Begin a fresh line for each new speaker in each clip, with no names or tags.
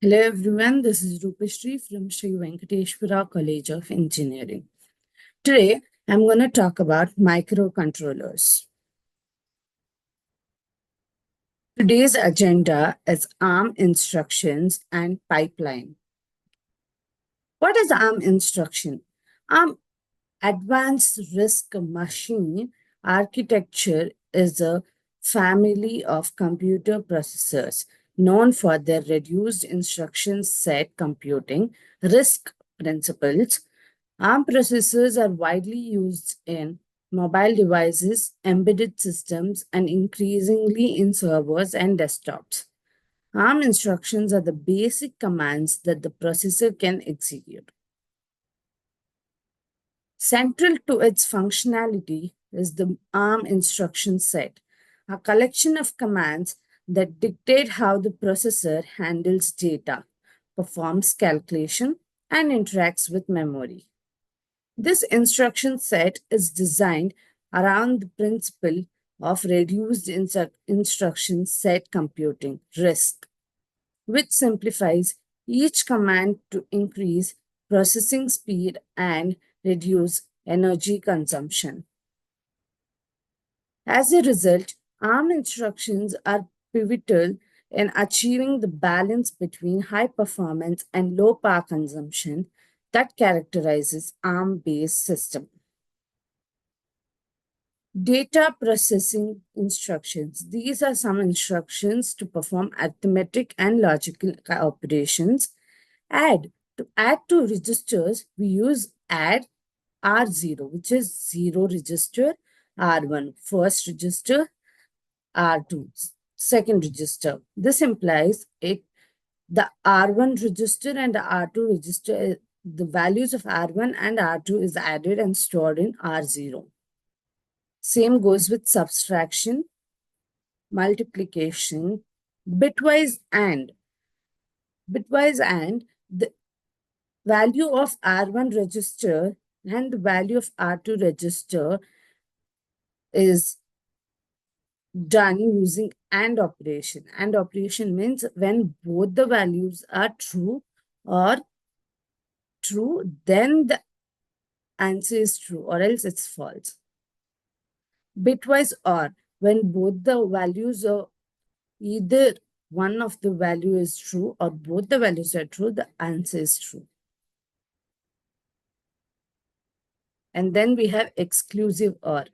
Hello everyone, this is Rupeshri from Sri Venkateshwara College of Engineering. Today, I'm going to talk about microcontrollers. Today's agenda is ARM instructions and pipeline. What is ARM instruction? ARM Advanced RISC Machine Architecture is a family of computer processors known for their reduced instruction set computing RISC principles. ARM processors are widely used in mobile devices, embedded systems, and increasingly in servers and desktops. ARM instructions are the basic commands that the processor can execute. Central to its functionality is the ARM instruction set, a collection of commands that dictate how the processor handles data, performs calculation, and interacts with memory. This instruction set is designed around the principle of reduced instruction set computing, RISC, which simplifies each command to increase processing speed and reduce energy consumption. As a result, ARM instructions are pivotal in achieving the balance between high performance and low power consumption that characterizes ARM-based system. Data processing instructions. These are some instructions to perform arithmetic and logical operations. To add two registers, we use add R0, which is 0 register, R1 first register, R2 second register. This implies the R1 register and the R2 register, the values of R1 and R2 is added and stored in R0. Same goes with subtraction, multiplication, bitwise AND. Bitwise AND, the value of R1 register and the value of R2 register is done using AND operation. AND operation means when both the values are true, then the answer is true, or else it's false. Bitwise OR, when both the values are either one of the value is true or both the values are true, the answer is true. And then we have exclusive OR.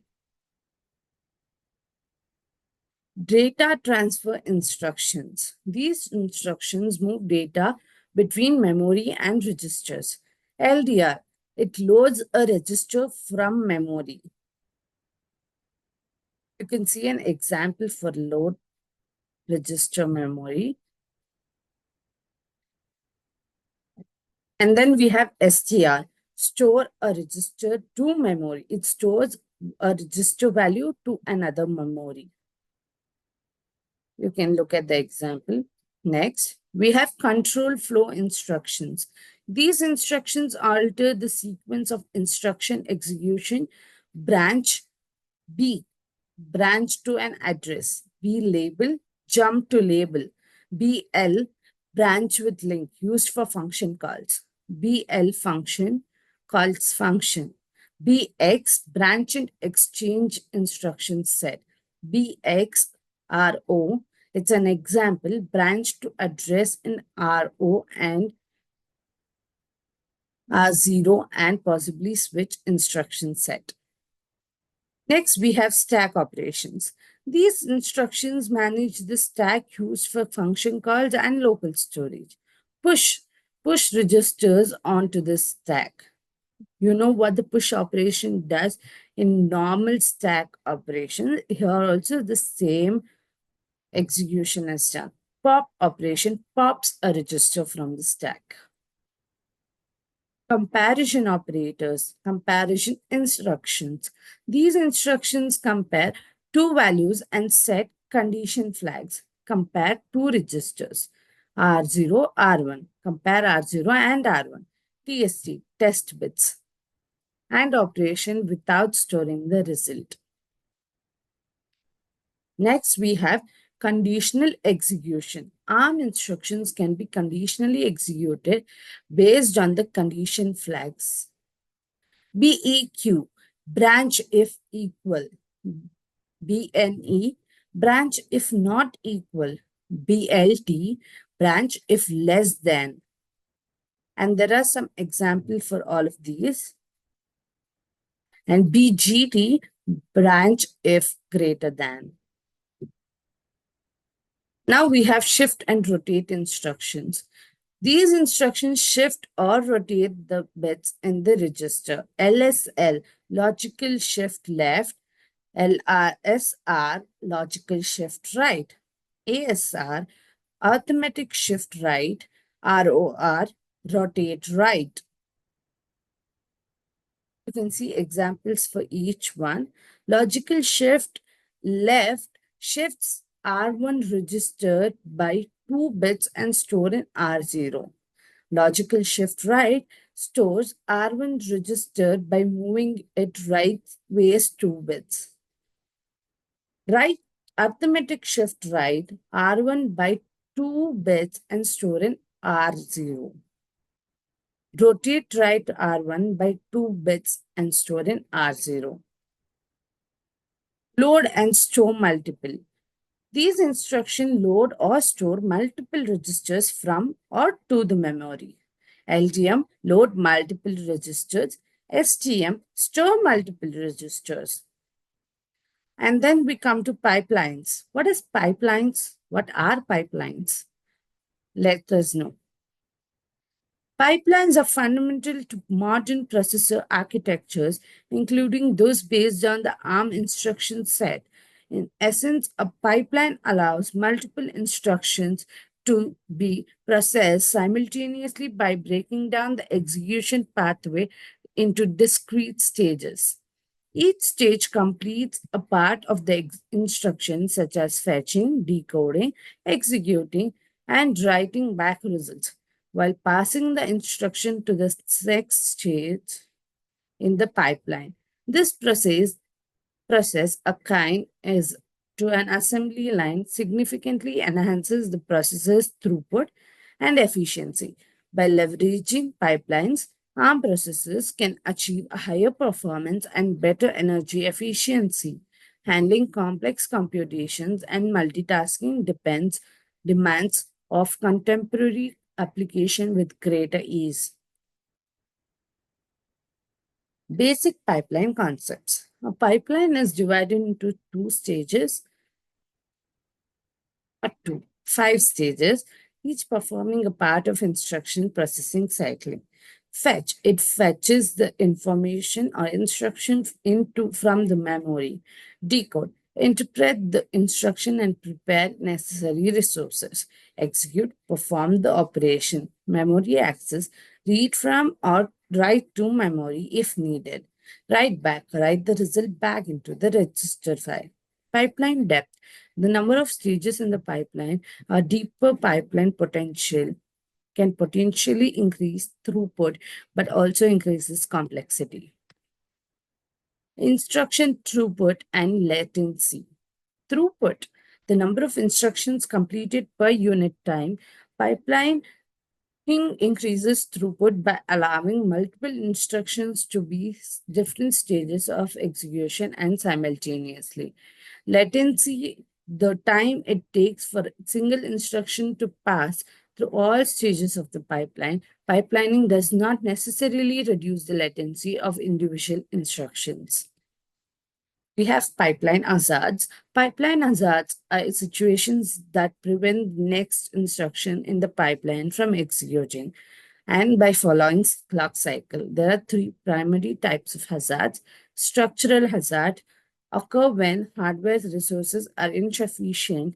Data transfer instructions. These instructions move data between memory and registers. LDR, it loads a register from memory. You can see an example for load register memory. And then we have STR, store a register to memory. It stores a register value to another memory. You can look at the example. Next, we have control flow instructions. These instructions alter the sequence of instruction execution. Branch B, branch to an address. B, label, jump to label. BL, branch with link, used for function calls. BL function, calls function. BX, branch and exchange instruction set. BX, RO, it's an example, branch to address in RO and R0 and possibly switch instruction set. Next, we have stack operations. These instructions manage the stack used for function calls and local storage. Push registers onto the stack. You know what the push operation does in normal stack operation. Here also the same execution is done. Pop operation pops a register from the stack. Comparison operators, comparison instructions. These instructions compare two values and set condition flags. Compare two registers, R0, R1. Compare R0 and R1. TST, test bits. And operation without storing the result. Next, we have Conditional execution. ARM instructions can be conditionally executed based on the condition flags. BEQ, branch if equal. BNE, branch if not equal. BLT, branch if less than. And there are some examples for all of these. And BGT, branch if greater than. Now we have shift and rotate instructions. These instructions shift or rotate the bits in the register. LSL, logical shift left. LRSR, logical shift right. ASR, arithmetic shift right. ROR, rotate right. You can see examples for each one. Logical shift left shifts R1 registered by 2 bits and stored in R0. Logical shift right stores R1 registered by moving it right ways 2 bits. Right arithmetic shift right R1 by 2 bits and store in R0. Rotate right R1 by 2 bits and store in R0. Load and store multiple. These instructions load or store multiple registers from or to the memory. LDM, load multiple registers. STM, store multiple registers. And then we come to pipelines. What is pipelines? What are pipelines? Let us know. Pipelines are fundamental to modern processor architectures, including those based on the ARM instruction set. In essence, a pipeline allows multiple instructions to be processed simultaneously by breaking down the execution pathway into discrete stages. Each stage completes a part of the instruction, such as fetching, decoding, executing, and writing back results, while passing the instruction to the next stage in the pipeline. This process akin is to an assembly line significantly enhances the processor's throughput and efficiency. By leveraging pipelines, ARM processors can achieve a higher performance and better energy efficiency. Handling complex computations and multitasking demands of contemporary application with greater ease. Basic pipeline concepts. A pipeline is divided into 2 stages, or 5 stages, each performing a part of instruction processing cycling. Fetch. It fetches the information or instruction from the memory. Decode. Interpret the instruction and prepare necessary resources. Execute. Perform the operation. Memory access. Read from or write to memory if needed. Write back. Write the result back into the register file. Pipeline depth. The number of stages in the pipeline, a deeper pipeline potential can potentially increase throughput, but also increases complexity. Instruction throughput and latency. Throughput, the number of instructions completed per unit time. Pipeline increases throughput by allowing multiple instructions to be different stages of execution and simultaneously. Latency, the time it takes for a single instruction to pass through all stages of the pipeline. Pipelining does not necessarily reduce the latency of individual instructions. We have pipeline hazards. Pipeline hazards are situations that prevent the next instruction in the pipeline from executing and by following clock cycle. There are 3 primary types of hazards. Structural hazard occur when hardware resources are insufficient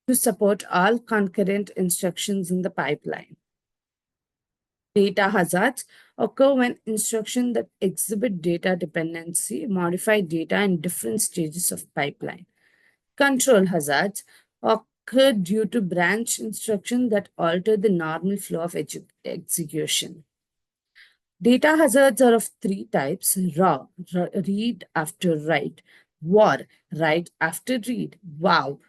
to support all concurrent instructions in the pipeline. Data hazards occur when instructions that exhibit data dependency modify data in different stages of pipeline. Control hazards occur due to branch instructions that alter the normal flow of execution. Data hazards are of 3 types: raw, read after write; war, write after read; wow,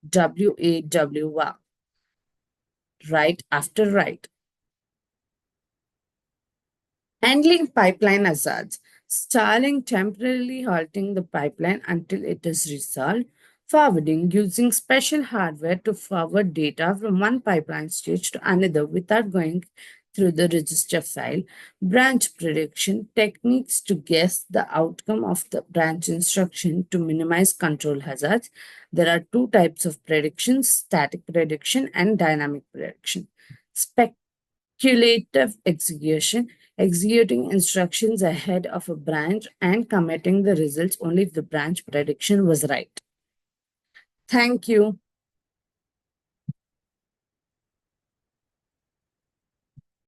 WAW, write after write. Handling pipeline hazards, stalling temporarily halting the pipeline until it is resolved, forwarding using special hardware to forward data from one pipeline stage to another without going through the register file, branch prediction, techniques to guess the outcome of the branch instruction to minimize control hazards. There are two types of predictions: static prediction and dynamic prediction. Speculative execution, executing instructions ahead of a branch and committing the results only if the branch prediction was right. Thank you.